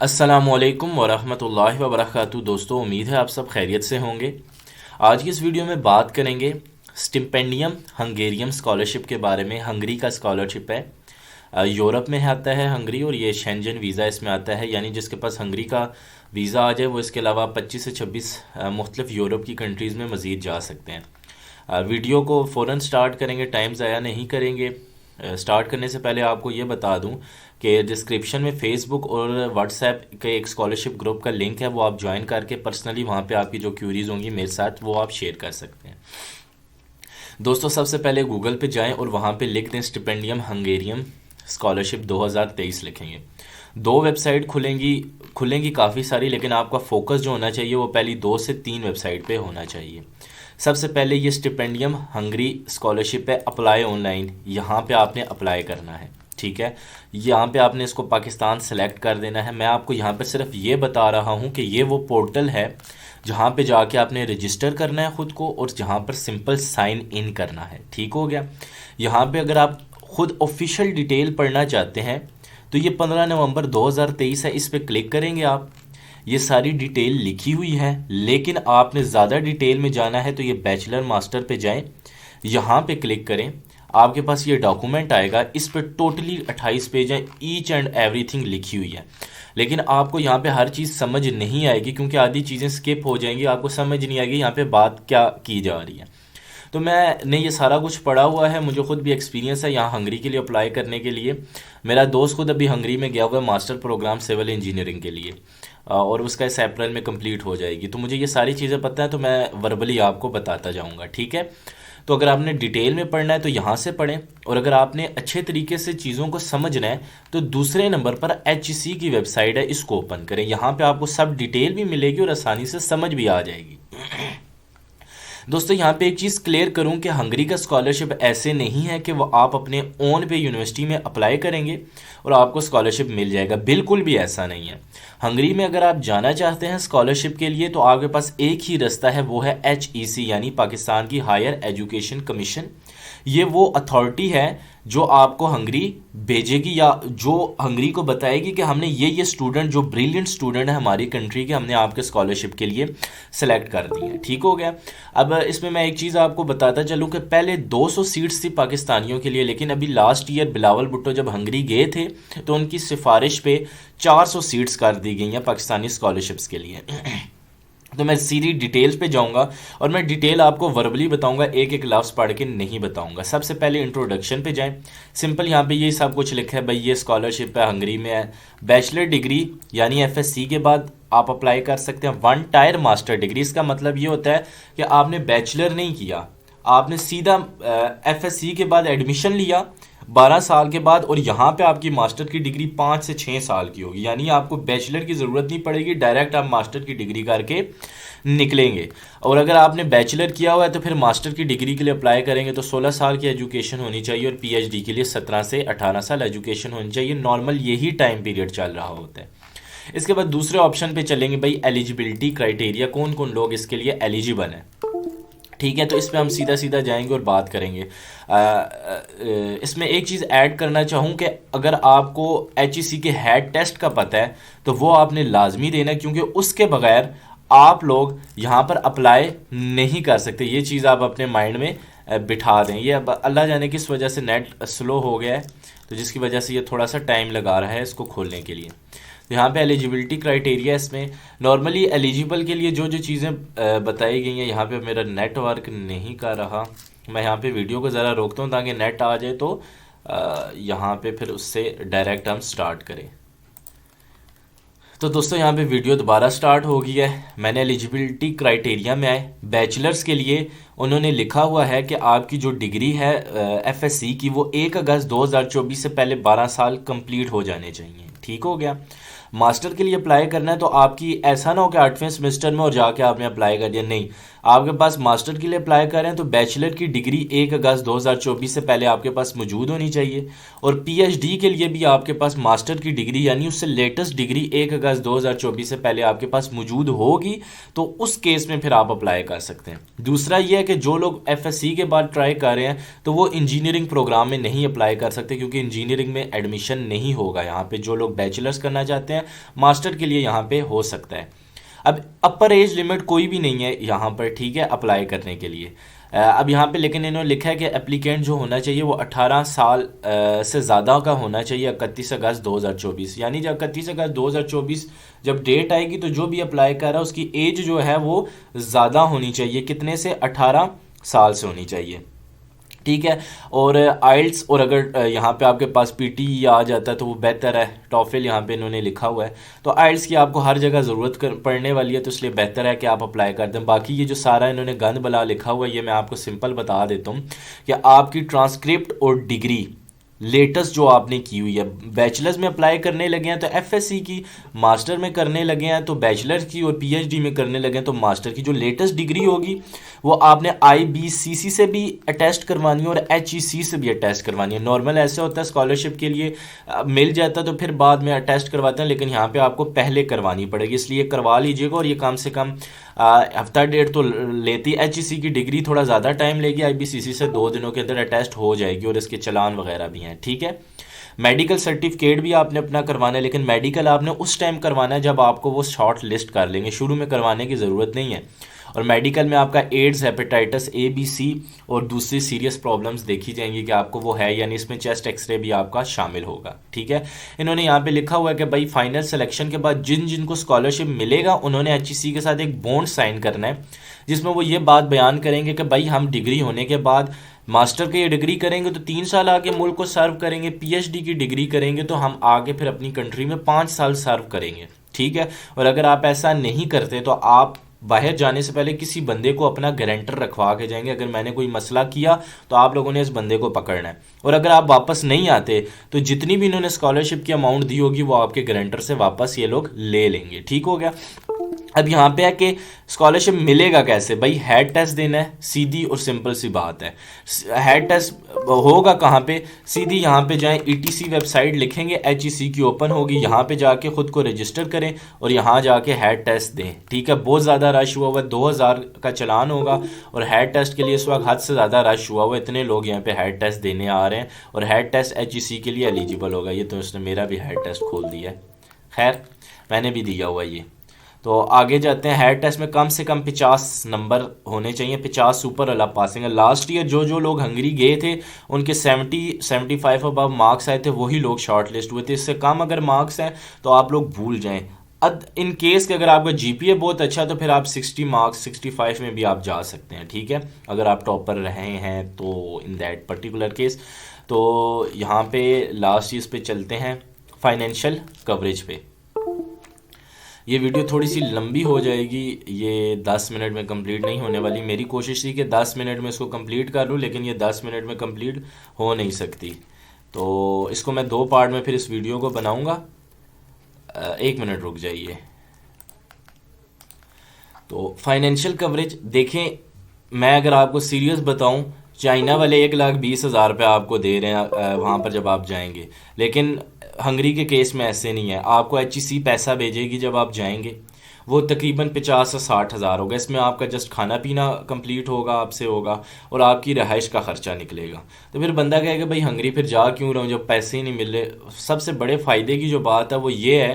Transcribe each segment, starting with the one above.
अस्सलामुअलैकुम वरहमतुल्लाहि वबरकातुहू। दोस्तों, उम्मीद है आप सब खैरियत से होंगे। आज की इस वीडियो में बात करेंगे स्टिपेंडियम हंगेरियम स्कॉलरशिप के बारे में। हंगरी का स्कॉलरशिप है, यूरोप में आता है हंगरी, और ये शेंजन वीज़ा इसमें आता है, यानी जिसके पास हंगरी का वीज़ा आ जाए वो इसके अलावा 25 से 26 मुख्तलिफ यूरोप की कंट्रीज़ में मज़ीद जा सकते हैं। वीडियो को फ़ौरन स्टार्ट करेंगे, टाइम ज़ाया नहीं करेंगे। स्टार्ट करने से पहले आपको ये बता दूं कि डिस्क्रिप्शन में फेसबुक और व्हाट्सएप के एक स्कॉलरशिप ग्रुप का लिंक है, वो आप ज्वाइन करके पर्सनली वहाँ पे आपकी जो क्यूरीज होंगी मेरे साथ वो आप शेयर कर सकते हैं। दोस्तों, सबसे पहले गूगल पे जाएं और वहाँ पे लिख दें स्टिपेंडियम हंगेरियम स्कॉलरशिप 2023 लिखेंगे। दो वेबसाइट खुलेंगी काफ़ी सारी, लेकिन आपका फोकस जो होना चाहिए वो पहली 2 से 3 वेबसाइट पे होना चाहिए। सबसे पहले ये स्टिपेंडियम हंगरी स्कॉलरशिप है, अप्लाई ऑनलाइन, यहाँ पे आपने अप्लाई करना है। ठीक है, यहाँ पे आपने इसको पाकिस्तान सेलेक्ट कर देना है। मैं आपको यहाँ पे सिर्फ ये बता रहा हूँ कि ये वो पोर्टल है जहाँ पे जाके आपने रजिस्टर करना है ख़ुद को, और जहाँ पर सिंपल साइन इन करना है। ठीक हो गया। यहाँ पे अगर आप ख़ुद ऑफिशियल डिटेल पढ़ना चाहते हैं तो ये 15 नवंबर 2023 है, इस पर क्लिक करेंगे आप। ये सारी डिटेल लिखी हुई है, लेकिन आपने ज़्यादा डिटेल में जाना है तो ये बैचलर मास्टर पे जाएं, यहाँ पे क्लिक करें। आपके पास ये डॉक्यूमेंट आएगा, इस पर टोटली 28 पेज हैं, ईच एंड एवरीथिंग लिखी हुई है। लेकिन आपको यहाँ पे हर चीज़ समझ नहीं आएगी, क्योंकि आधी चीज़ें स्किप हो जाएंगी, आपको समझ नहीं आएगी यहाँ पे बात क्या की जा रही है। तो मैंने ये सारा कुछ पढ़ा हुआ है, मुझे खुद भी एक्सपीरियंस है यहाँ हंगरी के लिए अप्लाई करने के लिए। मेरा दोस्त खुद अभी हंगरी में गया हुआ है मास्टर प्रोग्राम सिविल इंजीनियरिंग के लिए, और उसका इस अप्रैल में कंप्लीट हो जाएगी। तो मुझे ये सारी चीज़ें पता है, तो मैं वर्बली आपको बताता जाऊँगा। ठीक है, तो अगर आपने डिटेल में पढ़ना है तो यहाँ से पढ़ें, और अगर आपने अच्छे तरीके से चीज़ों को समझना है तो दूसरे नंबर पर HEC की वेबसाइट है, इसको ओपन करें। यहाँ पे आपको सब डिटेल भी मिलेगी और आसानी से समझ भी आ जाएगी। दोस्तों, यहाँ पे एक चीज़ क्लियर करूँ कि हंगरी का स्कॉलरशिप ऐसे नहीं है कि वो आप अपने ओन पे यूनिवर्सिटी में अप्लाई करेंगे और आपको स्कॉलरशिप मिल जाएगा, बिल्कुल भी ऐसा नहीं है। हंगरी में अगर आप जाना चाहते हैं स्कॉलरशिप के लिए तो आपके पास एक ही रास्ता है, वो है HEC यानी पाकिस्तान की हायर एजुकेशन कमीशन। ये वो अथॉरिटी है जो आपको हंगरी भेजेगी, या जो हंगरी को बताएगी कि हमने ये स्टूडेंट जो ब्रिलियंट स्टूडेंट है हमारी कंट्री के, हमने आपके स्कॉलरशिप के लिए सेलेक्ट कर दिए हैं। ठीक हो गया। अब इसमें मैं एक चीज़ आपको बताता चलूँ कि पहले 200 सीट्स थी पाकिस्तानियों के लिए, लेकिन अभी लास्ट ईयर बिलावल भुट्टो जब हंगरी गए थे तो उनकी सिफारिश पे 400 सीट्स कर दी गई हैं पाकिस्तानी स्कॉलरशिप्स के लिए। तो मैं सीधी डिटेल्स पे जाऊंगा और मैं डिटेल आपको वर्बली बताऊंगा, एक एक लफ्ज़ पढ़ के नहीं बताऊंगा। सबसे पहले इंट्रोडक्शन पे जाएं। सिंपल यहाँ पे ये सब कुछ लिखा है भाई, ये स्कॉलरशिप है, हंगरी में है। बैचलर डिग्री यानी FSc के बाद आप अप्लाई कर सकते हैं। 1 टायर मास्टर डिग्री, इसका मतलब ये होता है कि आपने बैचलर नहीं किया, आपने सीधा FSc के बाद एडमिशन लिया 12 साल के बाद, और यहाँ पे आपकी मास्टर की डिग्री 5 से 6 साल की होगी, यानी आपको बैचलर की ज़रूरत नहीं पड़ेगी, डायरेक्ट आप मास्टर की डिग्री करके निकलेंगे। और अगर आपने बैचलर किया हुआ है तो फिर मास्टर की डिग्री के लिए अप्लाई करेंगे तो 16 साल की एजुकेशन होनी चाहिए, और PhD के लिए 17 से 18 साल एजुकेशन होनी चाहिए। नॉर्मल यही टाइम पीरियड चल रहा होता है। इसके बाद दूसरे ऑप्शन पे चलेंगे भाई, एलिजिबिलिटी क्राइटेरिया, कौन कौन लोग इसके लिए एलिजिबल हैं। ठीक है, तो इस पर हम सीधा सीधा जाएंगे और बात करेंगे। इसमें एक चीज़ ऐड करना चाहूँ कि अगर आपको HEC के हेड टेस्ट का पता है तो वो आपने लाजमी देना, क्योंकि उसके बगैर आप लोग यहाँ पर अप्लाई नहीं कर सकते। ये चीज़ आप अपने माइंड में बिठा दें। ये अब अल्लाह जाने किस वजह से नेट स्लो हो गया है, तो जिसकी वजह से ये थोड़ा सा टाइम लगा रहा है इसको खोलने के लिए। तो यहाँ पे एलिजिबिलिटी क्राइटेरिया, इसमें नॉर्मली एलिजिबल के लिए जो जो चीज़ें बताई गई हैं, यहाँ पे मेरा नेटवर्क नहीं कर रहा, मैं यहाँ पे वीडियो को ज़रा रोकता हूँ ताकि नेट आ जाए तो यहाँ पे फिर उससे डायरेक्ट हम स्टार्ट करें। तो दोस्तों, यहाँ पे वीडियो दोबारा स्टार्ट हो गई है। मैंने एलिजिबिलिटी क्राइटेरिया में आए, बैचलर्स के लिए उन्होंने लिखा हुआ है कि आपकी जो डिग्री है FSc की वो 1 अगस्त 2024 से पहले 12 साल कंप्लीट हो जाने चाहिए। ठीक हो गया। मास्टर के लिए अप्लाई करना है तो आपकी ऐसा ना हो कि 8वें सेमेस्टर में और जाके आपने अप्लाई कर दिया, नहीं, आपके पास मास्टर के लिए अप्लाई कर रहे हैं तो बैचलर की डिग्री 1 अगस्त 2024 से पहले आपके पास मौजूद होनी चाहिए, और PhD के लिए भी आपके पास मास्टर की डिग्री यानी उससे लेटेस्ट डिग्री 1 अगस्त 2024 से पहले आपके पास मौजूद होगी, तो उस केस में फिर आप अप्लाई कर सकते हैं। दूसरा ये है कि जो लोग FSc के बाद ट्राई कर रहे हैं तो वो इंजीनियरिंग प्रोग्राम में नहीं अप्लाई कर सकते, क्योंकि इंजीनियरिंग में एडमिशन नहीं होगा। यहाँ पे जो लोग बैचलर्स करना चाहते हैं हैं, मास्टर के लिए यहाँ पे हो सकता है। अब अपर एज लिमिट कोई भी नहीं है यहाँ पर, ठीक है, अप्लाई करने के लिए। अब यहाँ पे लेकिन इन्होंने लिखा है कि एप्लीकेंट जो होना चाहिए वो 18 साल से ज़्यादा का होना चाहिए 31 अगस्त 2024। यानी जब 31 अगस्त 2024 जब डेट आएगी तो जो भी अप्लाई कर रहा है उसकी एज जो है वो ज़्यादा होनी चाहिए, कितने से, 18 साल से होनी चाहिए, ठीक है। और आइल्स, और अगर यहाँ पे आपके पास पीटी आ जाता है तो वो बेहतर है, टॉफिल यहाँ पे इन्होंने लिखा हुआ है। तो आइल्स की आपको हर जगह ज़रूरत पड़ने वाली है, तो इसलिए बेहतर है कि आप अप्लाई कर दें। बाकी ये जो सारा इन्होंने गंद बला लिखा हुआ है ये मैं आपको सिंपल बता देता हूँ कि आपकी ट्रांसक्रिप्ट और डिग्री लेटेस्ट जो आपने की हुई है, बैचलर्स में अप्लाई करने लगे हैं तो एफएससी की, मास्टर में करने लगे हैं तो बैचलर की, और पीएचडी में करने लगे हैं तो मास्टर की, जो लेटेस्ट डिग्री होगी वो आपने आईबीसीसी से भी अटेस्ट करवानी है और एचईसी से भी अटेस्ट करवानी है। नॉर्मल ऐसे होता है स्कॉलरशिप के लिए मिल जाता है तो फिर बाद में अटेस्ट करवाते हैं, लेकिन यहाँ पे आपको पहले करवानी पड़ेगी, इसलिए करवा लीजिएगा। और ये कम से कम हफ्ता डेढ़ तो लेती, एचईसी की डिग्री थोड़ा ज़्यादा टाइम लेगी, आईबीसीसी से 2 दिनों के अंदर अटेस्ट हो जाएगी और इसके चलान वगैरह भी हैं, ठीक है। मेडिकल सर्टिफिकेट भी आपने अपना करवाना है, लेकिन मेडिकल आपने उस टाइम करवाना है जब आपको वो शॉर्ट लिस्ट कर लेंगे, शुरू में करवाने की ज़रूरत नहीं है। और मेडिकल में आपका एड्स, हेपेटाइटिस ए, बी, सी और दूसरी सीरियस प्रॉब्लम्स देखी जाएंगी कि आपको वो है, यानी इसमें चेस्ट एक्सरे भी आपका शामिल होगा, ठीक है। इन्होंने यहाँ पे लिखा हुआ है कि भाई फाइनल सिलेक्शन के बाद जिन जिनको स्कॉलरशिप मिलेगा उन्होंने एचईसी के साथ एक बॉन्ड साइन करना है, जिसमें वो ये बात बयान करेंगे कि भाई हम डिग्री होने के बाद मास्टर की डिग्री करेंगे तो 3 साल आगे मुल्क को सर्व करेंगे, पीएचडी की डिग्री करेंगे तो हम आगे फिर अपनी कंट्री में 5 साल सर्व करेंगे, ठीक है। और अगर आप ऐसा नहीं करते तो आप बाहर जाने से पहले किसी बंदे को अपना गारंटर रखवा के जाएंगे, अगर मैंने कोई मसला किया तो आप लोगों ने इस बंदे को पकड़ना है। और अगर आप वापस नहीं आते तो जितनी भी इन्होंने स्कॉलरशिप की अमाउंट दी होगी वो आपके गारंटर से वापस ये लोग ले लेंगे, ठीक हो गया। अब यहाँ पे है कि स्कॉलरशिप मिलेगा कैसे, भाई हेड टेस्ट देना है, सीधी और सिंपल सी बात है। हेड टेस्ट होगा कहाँ पे, सीधी यहाँ पे जाएं, ईटीसी वेबसाइट लिखेंगे, एचईसी की ओपन होगी, यहाँ पे जाके खुद को रजिस्टर करें और यहाँ जाके हेड टेस्ट दें, ठीक है। बहुत ज़्यादा रश हुआ हुआ, 2000 का चलान होगा और हेड टेस्ट के लिए इस वक्त हद से ज़्यादा रश हुआ हुआ, इतने लोग यहाँ पे हेड टेस्ट देने आ रहे हैं और हेड टेस्ट एचईसी के लिए एलिजिबल होगा। ये तो उसने मेरा भी हेड टेस्ट खोल दिया है, खैर मैंने भी दिया हुआ ये। तो आगे जाते हैं, हेड टेस्ट में कम से कम 50 नंबर होने चाहिए, 50 सुपर अला पासिंग है। लास्ट ईयर जो जो लोग हंगरी गए थे उनके 75 अबव मार्क्स आए थे, वही लोग शॉर्ट लिस्ट हुए थे। इससे कम अगर मार्क्स हैं तो आप लोग भूल जाएं। इन केस कि अगर आपका जीपीए बहुत अच्छा है तो फिर आप 60 मार्क्स 65 में भी आप जा सकते हैं, ठीक है, अगर आप टॉपर रहे हैं तो इन दैट पर्टिकुलर केस। तो यहाँ पे लास्ट चीज़ पे चलते हैं, फाइनेंशियल कवरेज पे। ये वीडियो थोड़ी सी लंबी हो जाएगी, ये 10 मिनट में कंप्लीट नहीं होने वाली। मेरी कोशिश थी कि 10 मिनट में इसको कंप्लीट कर लूँ, लेकिन ये 10 मिनट में कंप्लीट हो नहीं सकती, तो इसको मैं 2 पार्ट में फिर इस वीडियो को बनाऊँगा। 1 मिनट रुक जाइए। तो फाइनेंशियल कवरेज देखें, मैं अगर आपको सीरियस बताऊं, चाइना वाले 1,20,000 रुपये आपको दे रहे हैं वहाँ पर जब आप जाएंगे, लेकिन हंगरी के केस में ऐसे नहीं है। आपको एचईसी पैसा भेजेगी जब आप जाएंगे, वो तकरीबन 50 से 60 हज़ार होगा। इसमें आपका जस्ट खाना पीना कंप्लीट होगा, आपसे होगा, और आपकी रहाइश का ख़र्चा निकलेगा। तो फिर बंदा कहेगा भाई हंगरी फिर जा क्यों रहा हूँ जब पैसे ही नहीं मिल रहे। सबसे बड़े फ़ायदे की जो बात है वो ये है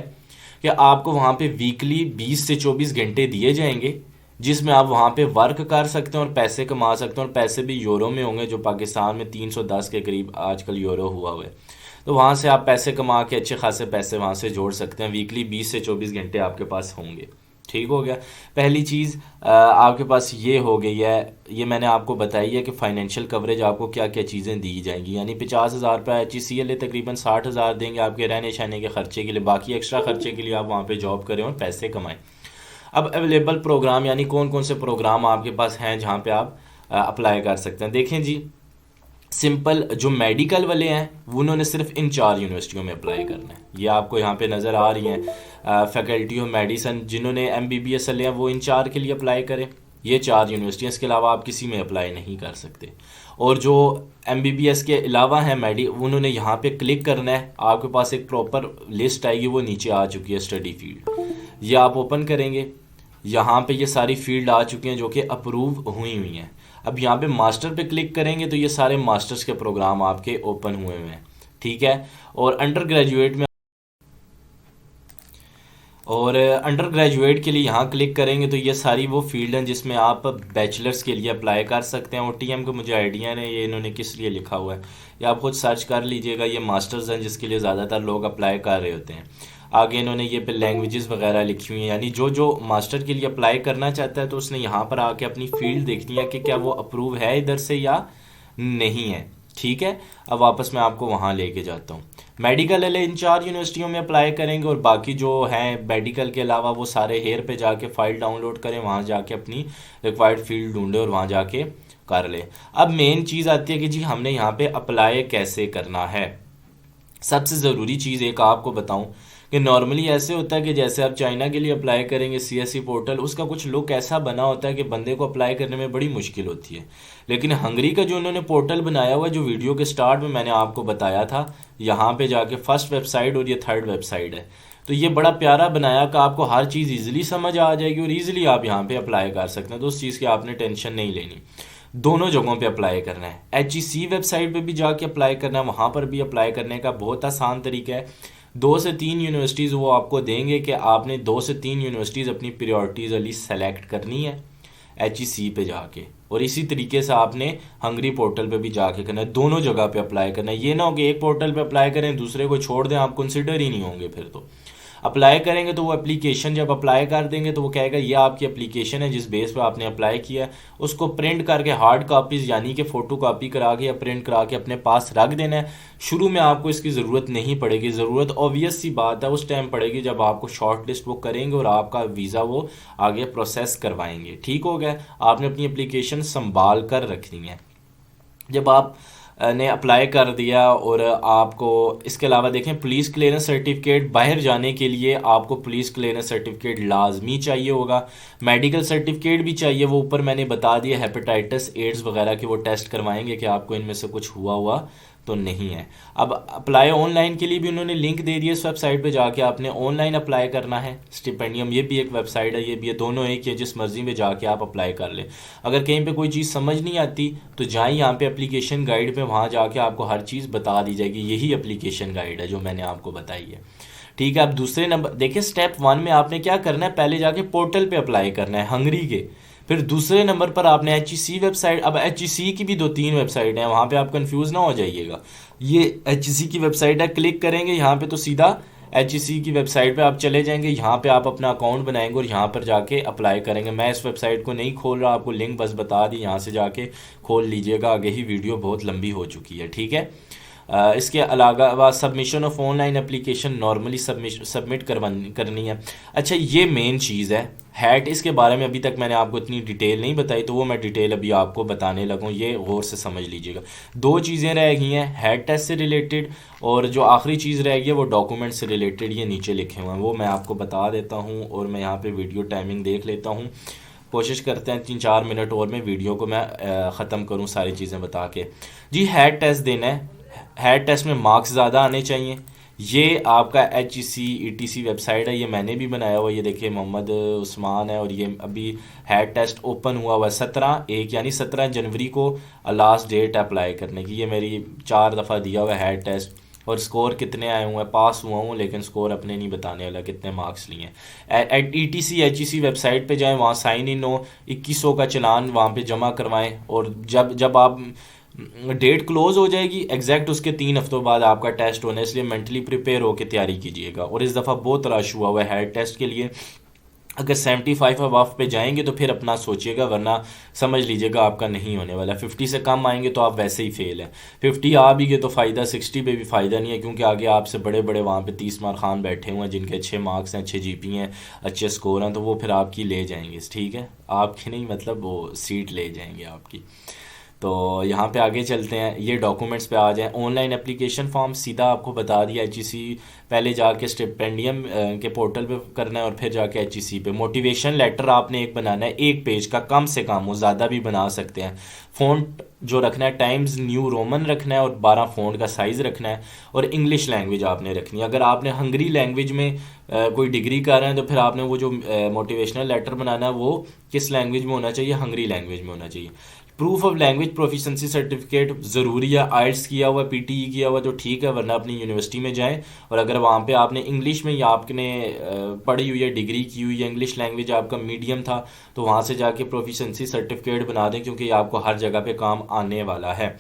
कि आपको वहाँ पे वीकली 20 से 24 घंटे दिए जाएंगे, जिसमें आप वहाँ पे वर्क कर सकते हैं और पैसे कमा सकते हैं, और पैसे भी यूरो में होंगे, जो पाकिस्तान में 310 के करीब आजकल यूरो हुआ हुआ है। तो वहाँ से आप पैसे कमा के अच्छे खासे पैसे वहाँ से जोड़ सकते हैं। वीकली 20 से 24 घंटे आपके पास होंगे, ठीक हो गया। पहली चीज़ आपके पास ये हो गई है, ये मैंने आपको बताई है कि फाइनेंशियल कवरेज आपको क्या क्या चीज़ें दी जाएंगी। यानी 50,000 रुपये HCLA तकरीबन 60,000 देंगे आपके रहने सहने के खर्चे के लिए, बाकी एक्स्ट्रा खर्चे के लिए आप वहाँ पे जॉब करें और पैसे कमाएं। अब अवेलेबल प्रोग्राम, यानी कौन कौन से प्रोग्राम आपके पास हैं जहाँ पे आप अप्लाई कर सकते हैं। देखें जी, सिंपल जो मेडिकल वाले हैं वो उन्होंने सिर्फ इन 4 यूनिवर्सिटियों में अप्लाई करना है। ये आपको यहाँ पे नज़र आ रही हैं, फैकल्टी ऑफ मेडिसन, जिन्होंने MBBS वाले हैं वो इन 4 के लिए अप्लाई करें। ये 4 यूनिवर्सिटियाँ, इसके अलावा आप किसी में अप्लाई नहीं कर सकते। और जो MBBS के अलावा हैं उन्होंने यहाँ पे क्लिक करना है, आपके पास एक प्रॉपर लिस्ट आएगी, वो नीचे आ चुकी है स्टडी फील्ड। ये आप ओपन करेंगे, यहाँ पे ये सारी फील्ड आ चुकी हैं जो कि अप्रूव हुई हुई हैं। अब यहाँ पे मास्टर पे क्लिक करेंगे तो ये सारे मास्टर्स के प्रोग्राम आपके ओपन हुए हुए हैं, ठीक है। और अंडर ग्रेजुएट में और अंडर ग्रेजुएट के लिए यहाँ क्लिक करेंगे तो ये सारी वो फील्ड हैं जिसमें आप बैचलर्स के लिए अप्लाई कर सकते हैं। OTM का मुझे आइडिया नहीं ये इन्होंने किस लिए लिखा हुआ है, या आप खुद सर्च कर लीजिएगा। ये मास्टर्स हैं जिसके लिए ज़्यादातर लोग अप्लाई कर रहे होते हैं। आगे इन्होंने ये पे लैंग्वेजेस वगैरह लिखी हुई हैं, यानी जो जो मास्टर के लिए अप्लाई करना चाहता है तो उसने यहाँ पर आके अपनी फील्ड देखनी है कि क्या वो अप्रूव है इधर से या नहीं है। ठीक है, अब वापस मैं आपको वहाँ लेके जाता हूँ। मेडिकल वाले इन 4 यूनिवर्सिटियों में अप्लाई करेंगे, और बाकी जो हैं मेडिकल के अलावा वो सारे हेयर पे जाके फ़ाइल डाउनलोड करें, वहाँ जाके अपनी रिक्वायर्ड फील्ड ढूंढें और वहाँ जाके कर लें। अब मेन चीज़ आती है कि जी हमने यहाँ पे अप्लाई कैसे करना है। सबसे ज़रूरी चीज़ एक आपको बताऊं कि नॉर्मली ऐसे होता है कि जैसे आप चाइना के लिए अप्लाई करेंगे CSE पोर्टल, उसका कुछ लुक ऐसा बना होता है कि बंदे को अप्लाई करने में बड़ी मुश्किल होती है। लेकिन हंगरी का जो उन्होंने पोर्टल बनाया हुआ है, जो वीडियो के स्टार्ट में मैंने आपको बताया था, यहाँ पे जाके फर्स्ट वेबसाइट और ये थर्ड वेबसाइट है, तो ये बड़ा प्यारा बनाया कि आपको हर चीज़ ईजिली समझ आ जाएगी और ईजिली आप यहाँ पे अप्लाई कर सकते हैं। तो उस चीज़ की आपने टेंशन नहीं लेनी। दोनों जगहों पे अप्लाई करना है। HEC वेबसाइट पे भी जाके अप्लाई करना है, वहाँ पर भी अप्लाई करने का बहुत आसान तरीका है। 2 से 3 यूनिवर्सिटीज़ वो आपको देंगे कि आपने 2 से 3 यूनिवर्सिटीज़ अपनी प्रायोरिटीज़ वाली सेलेक्ट करनी है HEC पे जाके, और इसी तरीके से आपने हंगरी पोर्टल पे भी जाके करना है। दोनों जगह पे अप्लाई करना है। ये ना हो कि एक पोर्टल पे अप्लाई करें दूसरे को छोड़ दें, आप कंसिडर ही नहीं होंगे। फिर तो अप्लाई करेंगे तो वो एप्लीकेशन जब अप्लाई कर देंगे तो वो कहेगा ये आपकी एप्लीकेशन है जिस बेस पे आपने अप्लाई किया है, उसको प्रिंट करके हार्ड कापीज़ यानी कि फ़ोटो कापी करा के या प्रिंट करा के अपने पास रख देना है। शुरू में आपको इसकी ज़रूरत नहीं पड़ेगी, ज़रूरत ऑब्वियस सी बात है उस टाइम पड़ेगी जब आपको शॉर्ट लिस्ट वो करेंगे और आपका वीज़ा वो आगे प्रोसेस करवाएंगे। ठीक हो गया, आपने अपनी एप्लीकेशन संभाल कर रखनी है। जब आप ने अप्लाई कर दिया और आपको इसके अलावा देखें पुलिस क्लियरेंस सर्टिफिकेट, बाहर जाने के लिए आपको पुलिस क्लियरेंस सर्टिफिकेट लाजमी चाहिए होगा। मेडिकल सर्टिफिकेट भी चाहिए, वो ऊपर मैंने बता दिया, हेपेटाइटिस एड्स वगैरह के वो टेस्ट करवाएंगे कि आपको इनमें से कुछ हुआ तो नहीं है। अब अप्लाई ऑनलाइन के लिए भी उन्होंने लिंक दे दिया, इस वेबसाइट पे जाके आपने ऑनलाइन अप्लाई करना है। स्टिपेंडियम ये भी एक वेबसाइट है, ये भी है, दोनों एक ही, जिस मर्जी में जाके आप अप्लाई कर लें। अगर कहीं पे कोई चीज़ समझ नहीं आती तो जाए यहाँ पे एप्लीकेशन गाइड पे, वहाँ जाके आपको हर चीज़ बता दी जाएगी। यही एप्लीकेशन गाइड है जो मैंने आपको बताई है। ठीक है, अब दूसरे नंबर देखिए, स्टेप 1 में आपने क्या करना है, पहले जाके पोर्टल पे अप्लाई करना है हंगरी के। फिर दूसरे नंबर पर आपने HEC वेबसाइट, अब HEC की भी 2-3 वेबसाइट हैं, वहाँ पे आप कंफ्यूज ना हो जाइएगा। ये HEC की वेबसाइट है, क्लिक करेंगे यहाँ पे तो सीधा HEC की वेबसाइट पे आप चले जाएंगे। यहाँ पे आप अपना अकाउंट बनाएंगे और यहाँ पर जाके अप्लाई करेंगे। मैं इस वेबसाइट को नहीं खोल रहा, आपको लिंक बस बता दी, यहाँ से जाके खोल लीजिएगा, आगे ही वीडियो बहुत लंबी हो चुकी है। ठीक है, इसके अलावा submission of online application normally submit करनी है। अच्छा, ये मेन चीज़ है हैट, इसके बारे में अभी तक मैंने आपको इतनी डिटेल नहीं बताई, तो वो मैं डिटेल अभी आपको बताने लगूँ, ये गौर से समझ लीजिएगा। 2 चीज़ें रह गई हैं, हैट टेस्ट से रिलेटेड, और जो आखिरी चीज़ रह गई है वो डॉक्यूमेंट से रिलेटेड, ये नीचे लिखे हुए हैं, वो मैं आपको बता देता हूँ। और मैं यहाँ पर वीडियो टाइमिंग देख लेता हूँ, कोशिश करते हैं 3-4 मिनट और में वीडियो को मैं ख़त्म करूँ सारी चीज़ें बता के। जी, हैट टेस्ट देना है, हैट टेस्ट में मार्क्स ज़्यादा आने चाहिए। ये आपका HEC ETC वेबसाइट है, ये मैंने भी बनाया हुआ, ये देखिए मोहम्मद उस्मान है, और ये अभी हैट टेस्ट ओपन हुआ है 17/1 यानी 17 जनवरी को लास्ट डेट अप्लाई करने की। ये मेरी 4 दफ़ा दिया हुआ है हैट टेस्ट, और स्कोर कितने आए हुए हैं, पास हुआ हूँ, लेकिन स्कोर अपने नहीं बताने वाला कितने मार्क्स लिए हैं। ETC HEC वेबसाइट पे जाएं, वहाँ साइन इन हो, 2100 का चलान वहाँ पे जमा करवाएं, और जब आप डेट क्लोज हो जाएगी एग्जैक्ट उसके 3 हफ्तों बाद आपका टेस्ट होना है, इसलिए मेंटली प्रिपेयर होकर तैयारी कीजिएगा। और इस दफ़ा बहुत रश हुआ हुआ है हेड टेस्ट के लिए, अगर 75 अबाव पे जाएंगे तो फिर अपना सोचिएगा, वरना समझ लीजिएगा आपका नहीं होने वाला। 50 से कम आएंगे तो आप वैसे ही फेल हैं, 50 आ भी गए तो फ़ायदा, 60 पे भी फ़ायदा नहीं है, क्योंकि आगे आपसे बड़े बड़े वहाँ पे 30 मार खान बैठे हुए हैं जिनके अच्छे मार्क्स हैं, अच्छे GP हैं, अच्छे स्कोर हैं, तो वो फिर आपकी ले जाएंगे। ठीक है, आपकी नहीं मतलब वो सीट ले जाएंगे आपकी। तो यहाँ पे आगे चलते हैं, ये डॉक्यूमेंट्स पे आ जाएं। ऑनलाइन एप्लीकेशन फॉर्म सीधा आपको बता दिया, HEC पहले जाके स्टिपेंडियम के पोर्टल पे करना है और फिर जाके HEC पे। मोटिवेशन लेटर आपने एक बनाना है, 1 पेज का कम से कम, वो ज़्यादा भी बना सकते हैं। फ़ॉन्ट जो रखना है टाइम्स न्यू रोमन रखना है और 12 फ़ॉन्ट का साइज़ रखना है, और इंग्लिश लैंग्वेज आपने रखनी है। अगर आपने हंगरी लैंग्वेज में कोई डिग्री कर रहे हैं तो फिर आपने वो जो मोटिवेशनल लेटर बनाना है वो किस लैंग्वेज में होना चाहिए, हंगरी लैंग्वेज में होना चाहिए। Proof of language proficiency certificate ज़रूरी है। आइल्स किया हुआ, पीटीई किया हुआ तो ठीक है, वरना अपनी यूनिवर्सिटी में जाएं। और अगर वहाँ पे आपने इंग्लिश में या आपने पढ़ी हुई है, डिग्री की हुई है, इंग्लिश लैंग्वेज आपका मीडियम था, तो वहाँ से जाके प्रोफिशेंसी सर्टिफिकेट बना दें, क्योंकि ये आपको हर जगह पे काम आने वाला है।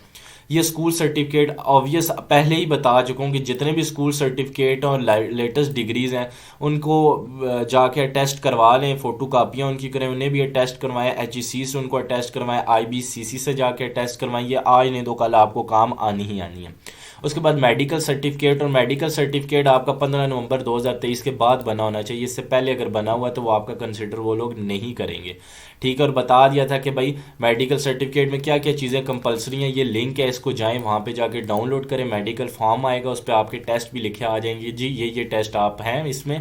ये स्कूल सर्टिफिकेट ऑब्वियस पहले ही बता चुका हूँ कि जितने भी स्कूल सर्टिफिकेट और लेटेस्ट डिग्रीज़ हैं उनको जाके अटेस्ट करवा लें, फ़ोटो कापियाँ उनकी करें, उन्हें भी अटेस्ट करवाएं, HEC से उनको अटेस्ट करवाएं, IBCC से जाके अटेस्ट करवाएं। ये आज नहीं तो कल आपको काम आनी ही आनी है। उसके बाद मेडिकल सर्टिफिकेट, और मेडिकल सर्टिफिकेट आपका 15 नवंबर 2023 के बाद बना होना चाहिए। इससे पहले अगर बना हुआ तो वो आपका कंसिडर वो लोग नहीं करेंगे, ठीक है। और बता दिया था कि भाई मेडिकल सर्टिफिकेट में क्या क्या चीज़ें कंपलसरी हैं। ये लिंक है, इसको जाएं, वहाँ पे जाके डाउनलोड करें। मेडिकल फॉर्म आएगा, उस पर आपके टेस्ट भी लिखे आ जाएंगे, जी ये टेस्ट आप हैं इसमें,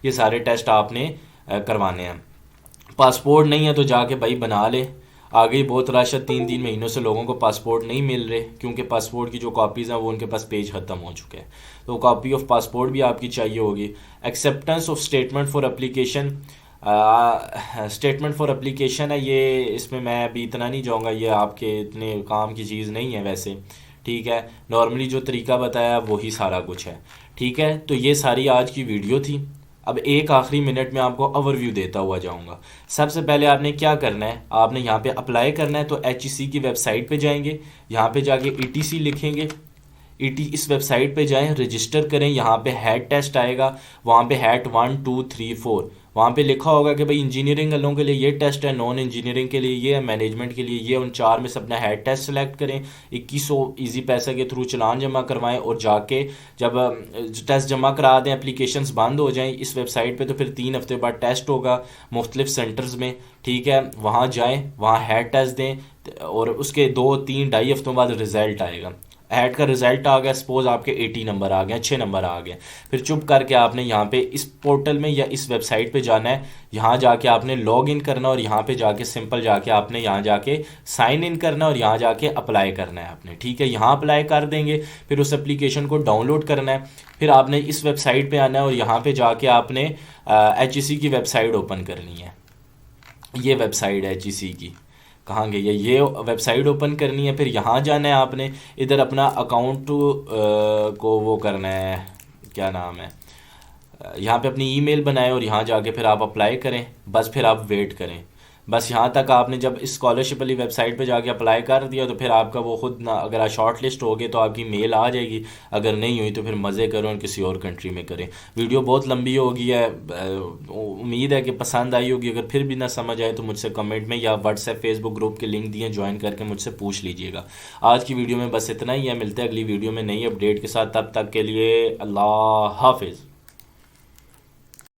ये सारे टेस्ट आपने करवाने हैं। पासपोर्ट नहीं है तो जाके भाई बना ले। आगे ही बहुत रश है, 3 महीनों से लोगों को पासपोर्ट नहीं मिल रहे, क्योंकि पासपोर्ट की जो कॉपीज़ हैं वो उनके पास पेज ख़त्म हो चुके हैं। तो कॉपी ऑफ पासपोर्ट भी आपकी चाहिए होगी। Acceptance of statement for application, statement for application है ये, इसमें मैं अभी इतना नहीं जाऊँगा, ये आपके इतने काम की चीज़ नहीं है वैसे, ठीक है। नॉर्मली जो तरीका बताया वही सारा कुछ है, ठीक है। तो ये सारी आज की वीडियो थी। अब एक आखिरी मिनट में आपको ओवरव्यू देता हुआ जाऊंगा। सबसे पहले आपने क्या करना है, आपने यहाँ पे अप्लाई करना है, तो HEC की वेबसाइट पे जाएंगे, यहाँ पे जाके ETC लिखेंगे, इस वेबसाइट पे जाएं, रजिस्टर करें। यहाँ पे हैट टेस्ट आएगा, वहाँ पे हैट 1 2 3 4, वहाँ पे लिखा होगा कि भाई इंजीनियरिंग वालों के लिए ये टेस्ट है, नॉन इंजीनियरिंग के लिए ये है, मैनेजमेंट के लिए ये। उन 4 में से अपना हैट टेस्ट सेलेक्ट करें, 2100 ईजी पैसा के थ्रू चलान जमा करवाएं, और जाके जब टेस्ट जमा करा दें, एप्लीकेशंस बंद हो जाएं इस वेबसाइट पे, तो फिर 3 हफ्ते बाद टेस्ट होगा मुख्तलिफ सेंटर्स में, ठीक है। वहाँ जाएँ, वहाँ हैट टेस्ट दें, और उसके 2-3-2.5 हफ्तों बाद रिजल्ट आएगा। हैट का रिजल्ट आ गया, सपोज आपके 80 नंबर आ गए, अच्छे नंबर आ गए, फिर चुप करके आपने यहाँ पे इस पोर्टल में या इस वेबसाइट पे जाना है। यहाँ जाके आपने लॉग इन करना, और यहाँ पे जाके सिंपल जाके आपने यहाँ जाके साइन इन करना, और यहाँ जाके अप्लाई करना है आपने, ठीक है। यहाँ अप्लाई कर देंगे, फिर उस एप्लीकेशन को डाउनलोड करना है, फिर आपने इस वेबसाइट पर आना है, और यहाँ पर जाके आपने HEC की वेबसाइट ओपन करनी है। ये वेबसाइट है HEC की, कहाँ गई है, ये वेबसाइट ओपन करनी है। फिर यहाँ जाना है आपने, इधर अपना अकाउंट को वो करना है, क्या नाम है, यहाँ पे अपनी ईमेल बनाएं, और यहाँ जाके फिर आप अप्लाई करें। बस फिर आप वेट करें, बस यहाँ तक आपने जब इस स्कॉलरशिप वाली वेबसाइट पे जाके अप्लाई कर दिया, तो फिर आपका वो खुद ना, अगर आप शॉर्ट लिस्ट हो गए तो आपकी मेल आ जाएगी, अगर नहीं हुई तो फिर मज़े करो और किसी और कंट्री में करें। वीडियो बहुत लंबी हो गई है, उम्मीद है कि पसंद आई होगी। अगर फिर भी ना समझ आए तो मुझसे कमेंट में या व्हाट्सएप फेसबुक ग्रुप के लिंक दिए, ज्वाइन करके मुझसे पूछ लीजिएगा। आज की वीडियो में बस इतना ही है, मिलते हैं अगली वीडियो में नई अपडेट के साथ, तब तक के लिए अल्लाह हाफिज़।